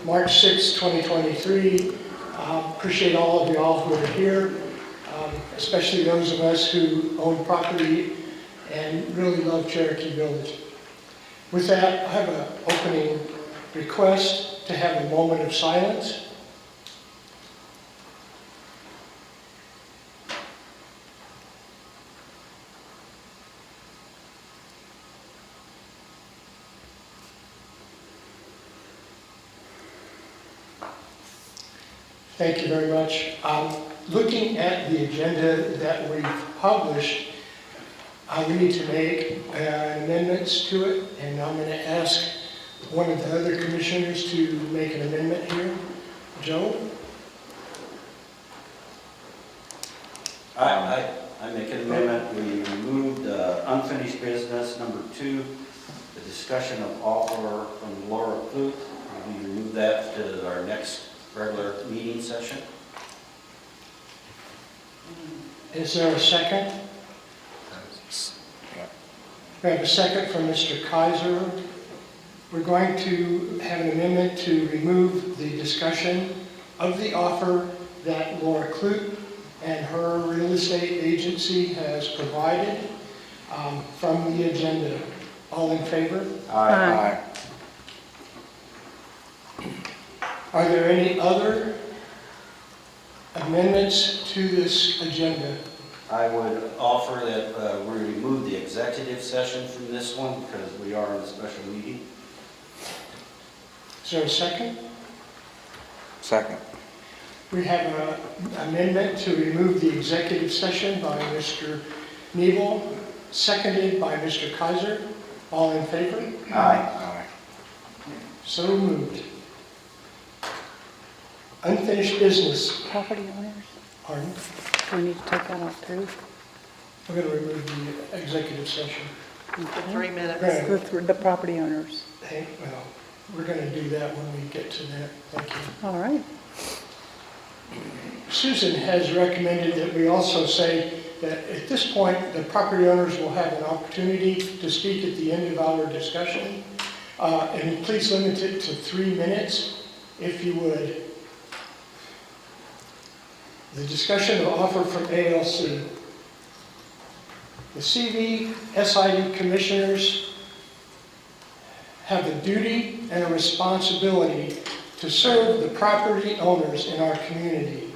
March 6, 2023. Appreciate all of y'all who are here, especially those of us who own property and really love Cherokee Village. With that, I have an opening request to have a moment of silence. Thank you very much. Looking at the agenda that we've published, we need to make amendments to it, and I'm going to ask one of the other commissioners to make an amendment here. Joe? I make an amendment. We removed unfinished business number 2, the discussion of offer from Laura Clute. We remove that to our next regular meeting session. Is there a second? We have a second from Mr. Kaiser. We're going to have an amendment to remove the discussion of the offer that Laura Clute and her real estate agency has provided from the agenda. All in favor? Aye. Are there any other amendments to this agenda? I would offer that we remove the executive session from this one because we are in a special meeting. Is there a second? Second. We have an amendment to remove the executive session by Mr. Nebel, seconded by Mr. Kaiser. All in favor? Aye. So moved. Unfinished business. Property owners, Pardon? do we need to take that off too? We're going to remove the executive session. Okay. 3 minutes. The property owners. Hey, well, we're going to do that when we get to that. Thank you. All right. Susan has recommended that we also say that at this point, the property owners will have an opportunity to speak at the end of our discussion. And please limit it to 3 minutes, if you would. The discussion of offer from ALC. The CV SID commissioners have a duty and a responsibility to serve the property owners in our community.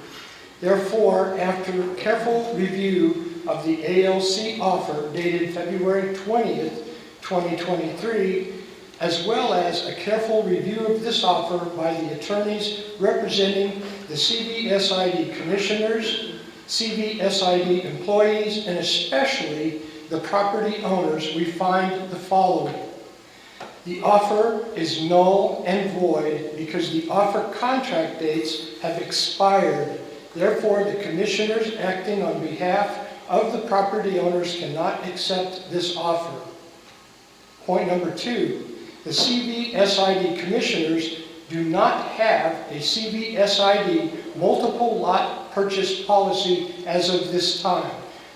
Therefore, after careful review of the ALC offer dated February 20th, 2023, as well as a careful review of this offer by the attorneys representing the CVSID commissioners, CVSID employees, and especially the property owners, we find the following. The offer is null and void because the offer contract dates have expired. Therefore, the commissioners acting on behalf of the property owners cannot accept this offer. Point number 2, the CVSID commissioners do not have a CVSID multiple lot purchase policy as of this time.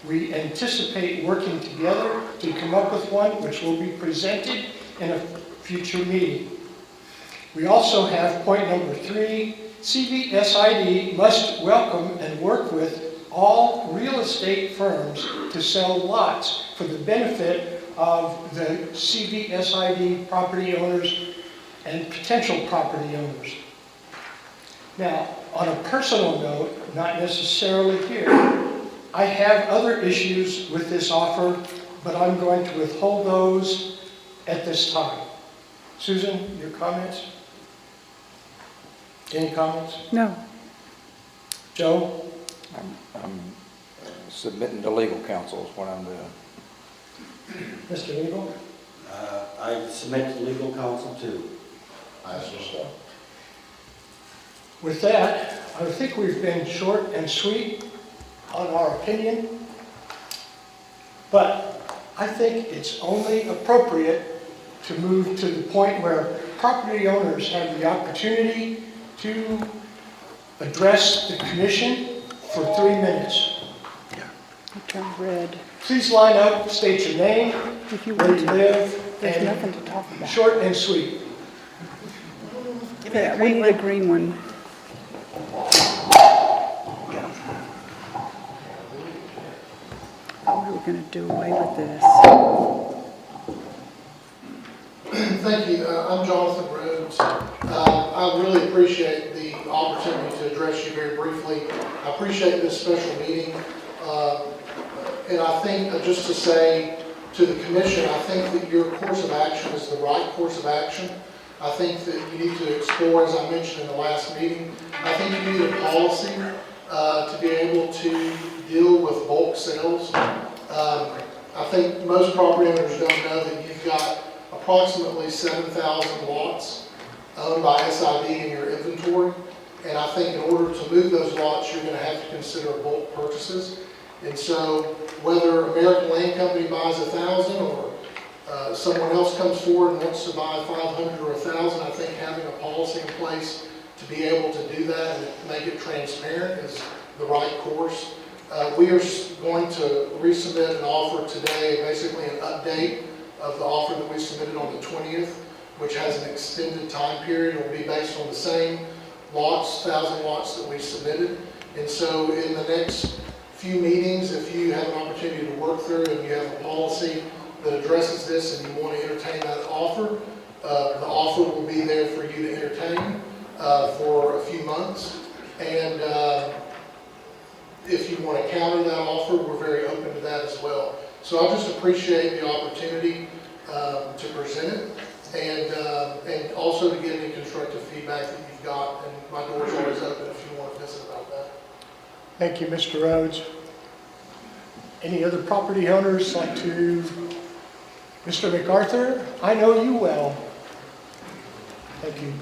We anticipate working together to come up with one which will be presented in a future meeting. We also have point number 3, CVSID must welcome and work with all real estate firms to sell lots for the benefit of the CVSID property owners and potential property owners. Now, on a personal note, not necessarily here, I have other issues with this offer, but I'm going to withhold those at this time. Susan, your comments? Any comments? No. Joe? I'm submitting to legal counsel is what I'm doing. Mr. Eagle? I submit to legal counsel too. With that, I think we've been short and sweet on our opinion, but I think it's only appropriate to move to the point where property owners have the opportunity to address the commission for 3 minutes. It turned red. Please line up, state your name, If you where want you to. live, There's and nothing to talk about. short and sweet. Give me the We green need a one. green one. Oh, we're gonna do away with this. Thank you. I'm Jonathan Rhodes. I really appreciate the opportunity to address you very briefly. I appreciate this special meeting. And I think, just to say to the commission, I think that your course of action is the right course of action. I think that you need to explore, as I mentioned in the last meeting, I think you need a policy to be able to deal with bulk sales. I think most property owners don't know that you've got approximately 7,000 lots owned by SID in your inventory. And I think in order to move those lots, you're going to have to consider bulk purchases. And so whether American Land Company buys 1,000 or someone else comes forward and wants to buy 500 or 1,000, I think having a policy in place to be able to do that and make it transparent is the right course. We are going to resubmit an offer today, basically an update of the offer that we submitted on the 20th, which has an extended time period. It will be based on the same lots, 1,000 lots that we submitted. And so in the next few meetings, if you have an opportunity to work through and you have a policy that addresses this and you want to entertain that offer, the offer will be there for you to entertain for a few months. And if you want to counter that offer, we're very open to that as well. So I just appreciate the opportunity to present it and also to get any constructive feedback that you've got. And my door is always open if you want to visit about that. Thank you, Mr. Rhodes. Any other property owners like to? Mr. MacArthur, I know you well. Thank you.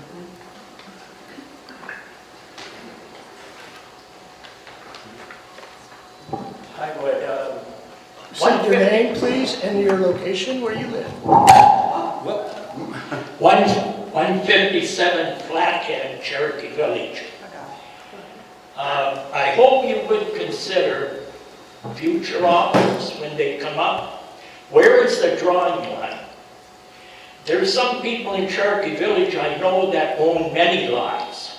I would, State your name, please, and your location where you live. 157 Flathead, Cherokee Village. I hope you would consider future offers when they come up. Where is the drawing line? There's some people in Cherokee Village I know that own many lots.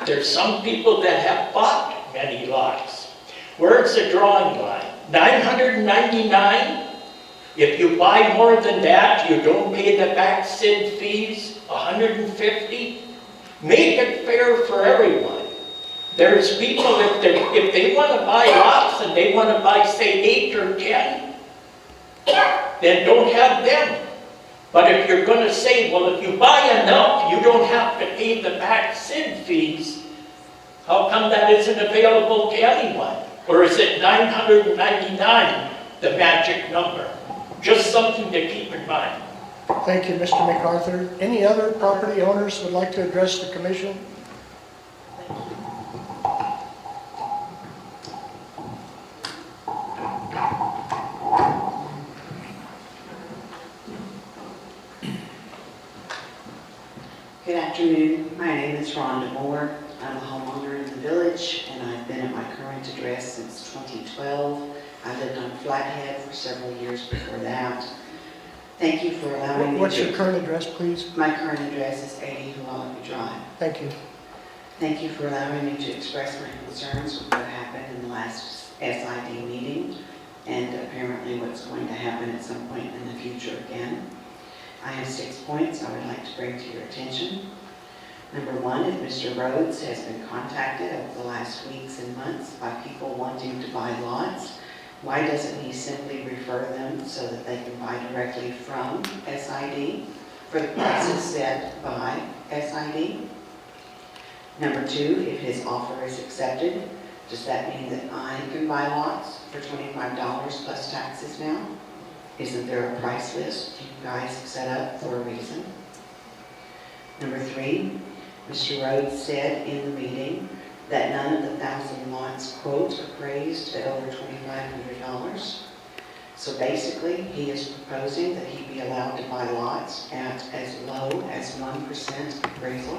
There's some people that have bought many lots. Where's the drawing line? 999? If you buy more than that, you don't pay the back SID fees, 150? Make it fair for everyone. There's people, if they want to buy lots and they want to buy, say, 8 or 10, then don't have them. But if you're going to say, well, if you buy enough, you don't have to pay the back SID fees, how come that isn't available to anyone? Or is it 999, the magic number? Just something to keep in mind. Thank you, Mr. MacArthur. Any other property owners would like to address the commission? Good afternoon. My name is Rhonda Moore. I'm a homeowner in the village, and I've been at my current address since 2012. I lived on Flathead for several years before that. Thank you for allowing me What's your current address, please? My current address is 80 Hualapi Drive. Thank you. Thank you for allowing me to express my concerns with what happened in the last SID meeting, and apparently what's going to happen at some point in the future again. I have 6 points I would like to bring to your attention. Number one, if Mr. Rhodes has been contacted over the last weeks and months by people wanting to buy lots, why doesn't he simply refer them so that they can buy directly from SID for the prices set by SID? Number two, if his offer is accepted, does that mean that I can buy lots for $25 plus taxes now? Isn't there a price list you guys set up for a reason? Number three, Mr. Rhodes said in the meeting that none of the 1,000 lots, quote, appraised at over $2,500. So basically, he is proposing that he be allowed to buy lots at as low as 1% appraisal.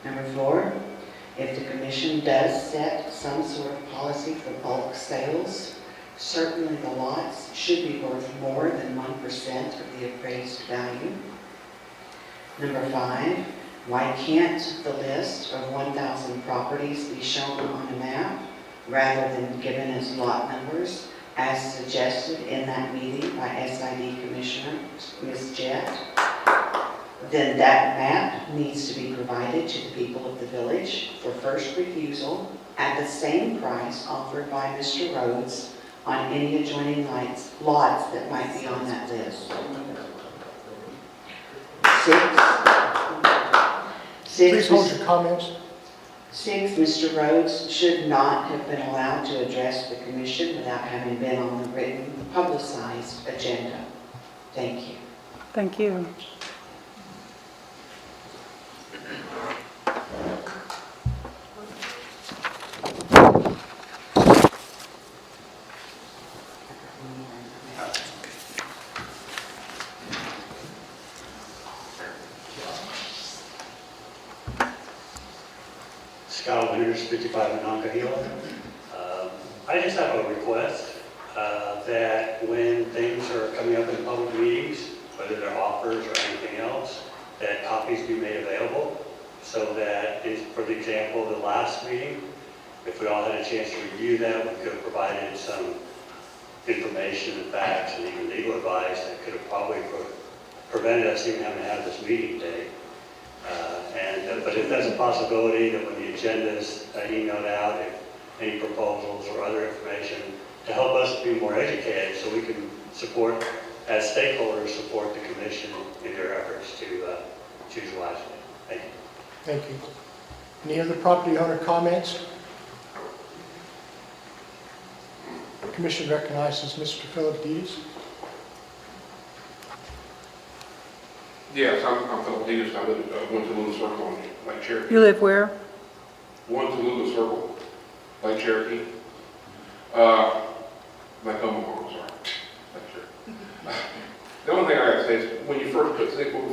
Number four, if the commission does set some sort of policy for bulk sales, certainly the lots should be worth more than 1% of the appraised value. Number five, Why can't the list of 1,000 properties be shown on a map rather than given as lot numbers as suggested in that meeting by SID Commissioner Ms. Jett? Then that map needs to be provided to the people of the village for first refusal at the same price offered by Mr. Rhodes on any adjoining lots that might be on that list. 6. Please hold your comments. 6, Mr. Rhodes should not have been allowed to address the commission without having been on the written, publicized agenda. Thank you. Thank you. Scott Winters, 55 Monongahela. I just have a request that when things are coming up in public meetings, whether they're offers or anything else, that copies be made available so that, for the example, the last meeting, if we all had a chance to review that, we could have provided some information and facts and even legal advice that could have probably prevented us even having to have this meeting today. But if that's a possibility, that when the agenda is emailed out, if any proposals or other information to help us be more educated so we can support, as stakeholders, support the commission in their efforts to choose wisely. Thank you. Thank you. Any other property owner comments? The commission recognizes Mr. Philip Dees. Yes, I'm Philip Dees. I went to Little Circle on Lake Cherokee. You live where? Went to Little Circle, Lake Cherokee. Lake Omaha, sorry. Lake Cherokee. The only thing I got to say is when we were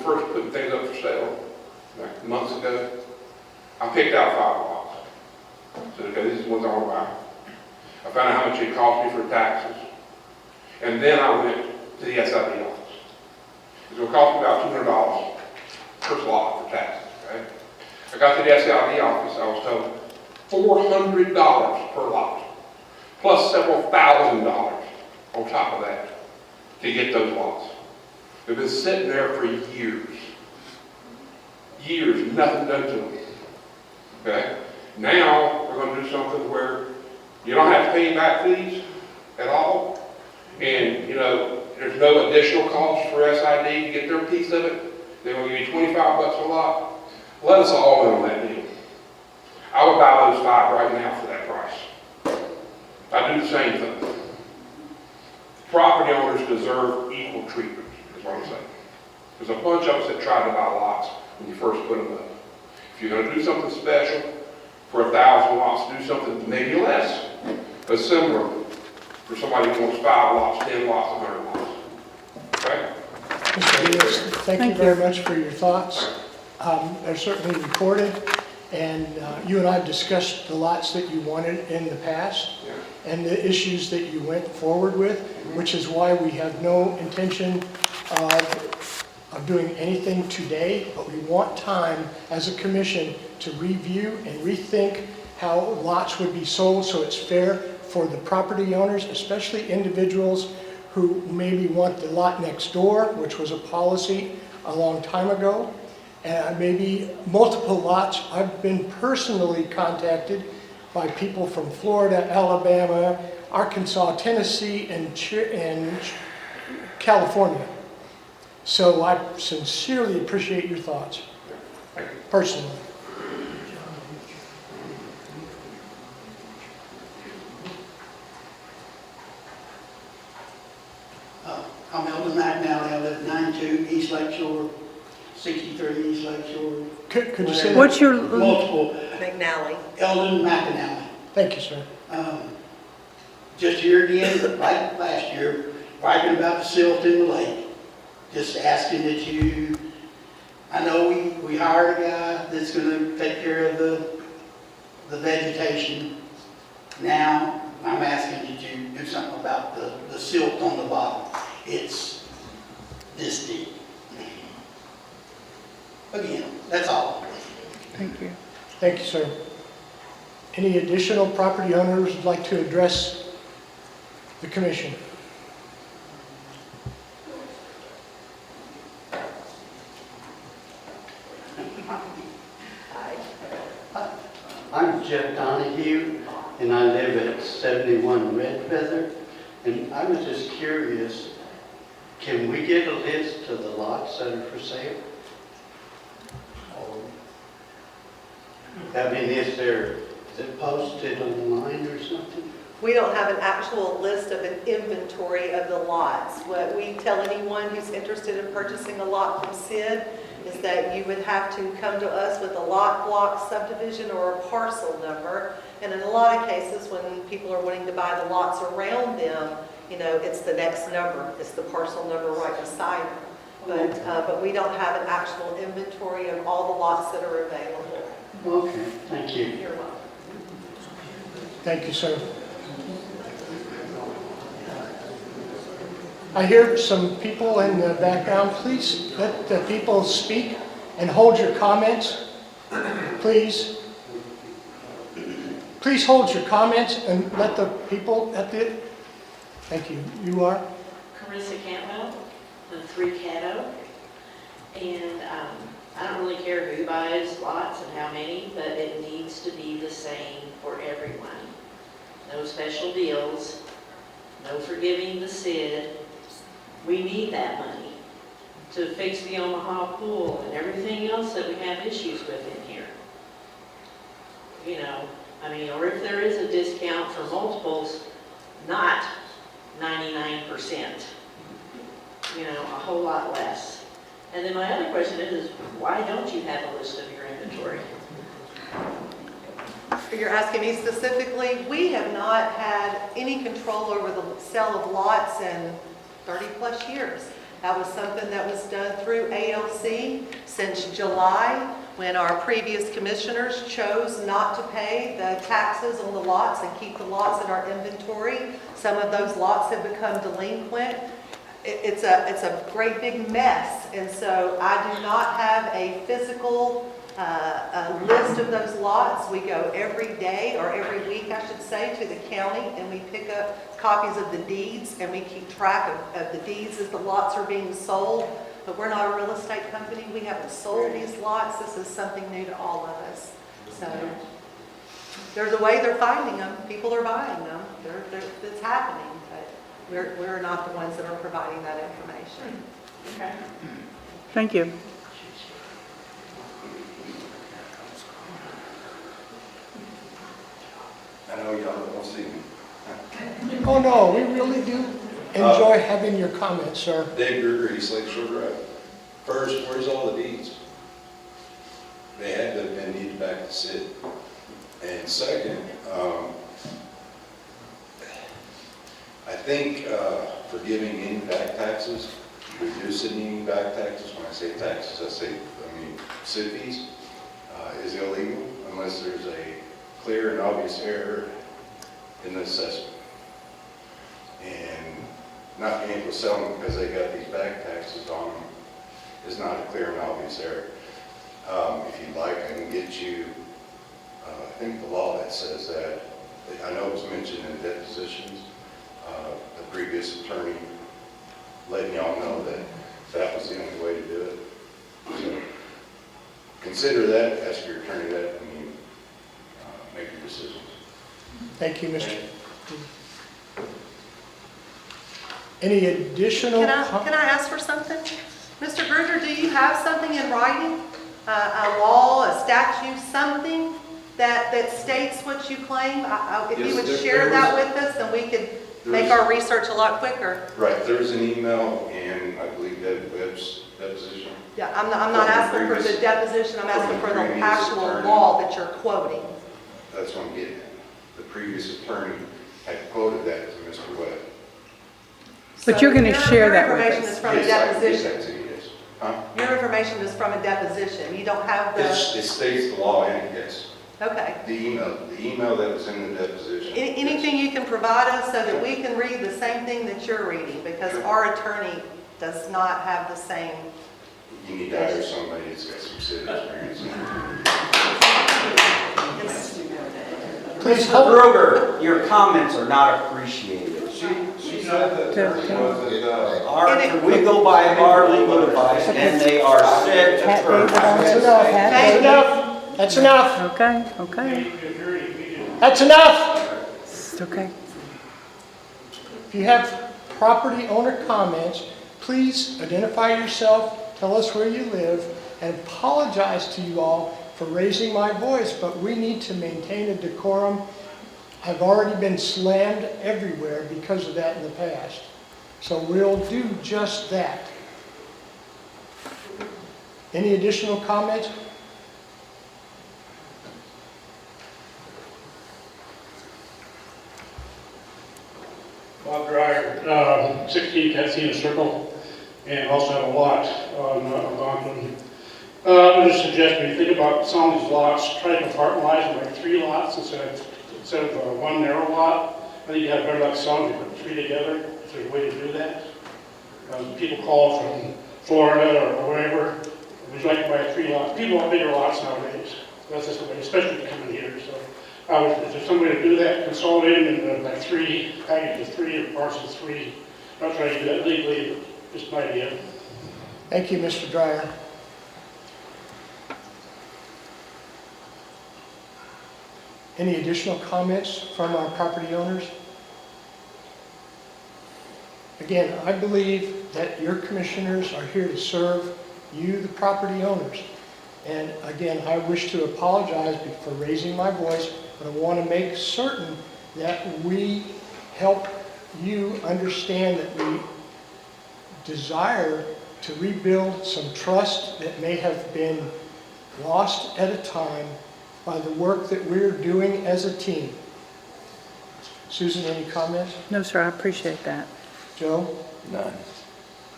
first putting things up for sale, like months ago, I picked out 5 lots. So, okay, these are the ones I want to buy. I found out how much it cost me for taxes. And then I went to the SID office. It's going to cost me about $200 per slot for taxes, okay? I got to the SID office, I was told $400 per lot, plus several $1,000s on top of that to get those lots. They've been sitting there for years. Years, nothing done to them, okay? Now, we're going to do something where you don't have to pay back fees at all, and, you know, there's no additional cost for SID to get their piece of it. They're going to give you $25 a lot. Let us all in on that deal. I would buy those 5 right now for that price. I do the same thing. Property owners deserve equal treatment, is what I'm saying. There's a bunch of us that tried to buy lots when you first put them up. If you're going to do something special for 1,000 lots, do something maybe less, but similar for somebody who wants 5 lots, 10 lots, 100 lots. Okay? Mr. Dees, thank you Thank very you. much for your thoughts. They're certainly recorded, and you and I have discussed the lots that you wanted in the past Yeah. and the issues that you went forward with, which is why we have no intention of doing anything today, but we want time as a commission to review and rethink how lots would be sold so it's fair for the property owners, especially individuals who maybe want the lot next door, which was a policy a long time ago, and maybe multiple lots. I've been personally contacted by people from Florida, Alabama, Arkansas, Tennessee, and California. So I sincerely appreciate your thoughts, personally. I'm Eldon McNally. I live at 92 East Lake Shore, 63 East Lake Shore. Could you say that? What's your, Multiple. McNally. Eldon McNally. Thank you, sir. Just here again, like last year, bragging about the silt in the lake. Just asking that you, I know we hired a guy that's going to take care of the vegetation. Now, I'm asking that you do something about the silt on the bottom. It's this deep. Again, that's all. Thank you. Thank you, sir. Any additional property owners would like to address the commission? I'm Jeff Donahue, and I live at 71 Red Feather, and I was just curious, can we get a list of the lots that are for sale? I mean, is it posted online or something? We don't have an actual list of an inventory of the lots. What we tell anyone who's interested in purchasing a lot from SID is that you would have to come to us with a lot, block, subdivision, or a parcel number. And in a lot of cases, when people are wanting to buy the lots around them, you know, it's the next number. It's the parcel number right beside them. But we don't have an actual inventory of all the lots that are available. Okay, thank you. You're welcome. Thank you, sir. I hear some people in the background. Please let the people speak and hold your comments. Please. Please hold your comments and let the people at the... Thank you. You are? Carissa Cantwell, the 3 Caddo. And I don't really care who buys lots and how many, but it needs to be the same for everyone. No special deals, no forgiving the SID. We need that money to fix the Omaha pool and everything else that we have issues with in here. You know, I mean, or if there is a discount for multiples, not 99%, you know, a whole lot less. And then my other question is why don't you have a list of your inventory? You're asking me specifically, we have not had any control over the sale of lots in 30 plus years. That was something that was done through ALC since July, when our previous commissioners chose not to pay the taxes on the lots and keep the lots in our inventory. Some of those lots have become delinquent. It's a great big mess, and so I do not have a physical list of those lots. We go every day, or every week I should say, to the county, and we pick up copies of the deeds, and we keep track of the deeds as the lots are being sold. But we're not a real estate company. We haven't sold these lots. This is something new to all of us. So there's a way they're finding them. People are buying them. It's happening, but we're not the ones that are providing that information. Okay. Thank you. I know y'all don't see me. Oh, no, we really do enjoy having your comments, sir. Dave Gruger, East Lake Shore Drive. First, where's all the deeds? They had to have been deeded back to SID. And second, I think forgiving any back taxes, reducing any back taxes, when I say taxes, I mean SID fees, is illegal unless there's a clear and obvious error in the assessment. And not being able to sell them because they got these back taxes on them is not a clear and obvious error. If you'd like, I can get you, I think the law that says that, I know it was mentioned in depositions, the previous attorney letting y'all know that that was the only way to do it. So consider that, ask your attorney that when you make your decisions. Thank you, Mr. Any additional? Can I ask for something? Mr. Gruger, do you have something in writing? A law, a statute, something that states what you claim? If you would share that with us, then we could make our research a lot quicker. Right, there was an email in, I believe, Deb Webb's deposition. Yeah, I'm not asking for the deposition, I'm asking for the actual law that you're quoting. That's what I'm getting at. The previous attorney had quoted that to Mr. Webb. But you're going to share that with Your information is us. from a Yes, I can get deposition. that to you, yes. Huh? Your information is from a deposition. You don't have It the, states the law in it, yes. okay. The email that was in the deposition. Anything you can provide us so that we can read the same thing that you're reading, because Sure. our attorney does not have the same. You need to hire somebody that's got some city experience. Please Mr. hold. Gruger, your comments are not appreciated. She said that there wasn't, We go by our legal advice, and they are said to Pat term. David on That's it. enough. Pat That's David. enough. That's enough. Okay, okay, That's enough. it's okay. If you have property owner comments, please identify yourself, tell us where you live, and apologize to you all for raising my voice, but we need to maintain a decorum. I've already been slammed everywhere because of that in the past. So we'll do just that. Any additional comments? Bob Dreyer, 16 Casino Circle, and also have a lot on Algonquin. I would just suggest when you think about some of these lots, try to compartmentalize them like 3 lots instead of one narrow lot. I think you have better luck selling if you put 3 together, if there's a way to do that. People call from Florida or wherever, would you like to buy 3 lots? People want bigger lots nowadays. That's just the way, especially if you come in here. So is there some way to do that, consolidate them into like 3 packages of 3 or parcels of 3? Not trying to do that legally, but just an idea. Thank you, Mr. Dreyer. Any additional comments from our property owners? Again, I believe that your commissioners are here to serve you, the property owners. And again, I wish to apologize for raising my voice, but I want to make certain that we help you understand that we desire to rebuild some trust that may have been lost at a time by the work that we're doing as a team. Susan, any comments? No, sir, I appreciate that. Joe? None.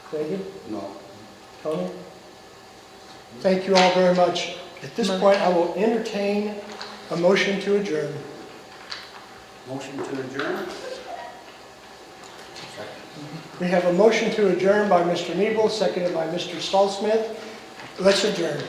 David? No. Tony? Thank you all very much. At this point, I will entertain a motion to adjourn. Motion to adjourn? We have a motion to adjourn by Mr. Nebel, seconded by Mr. Stallsmith. Let's adjourn.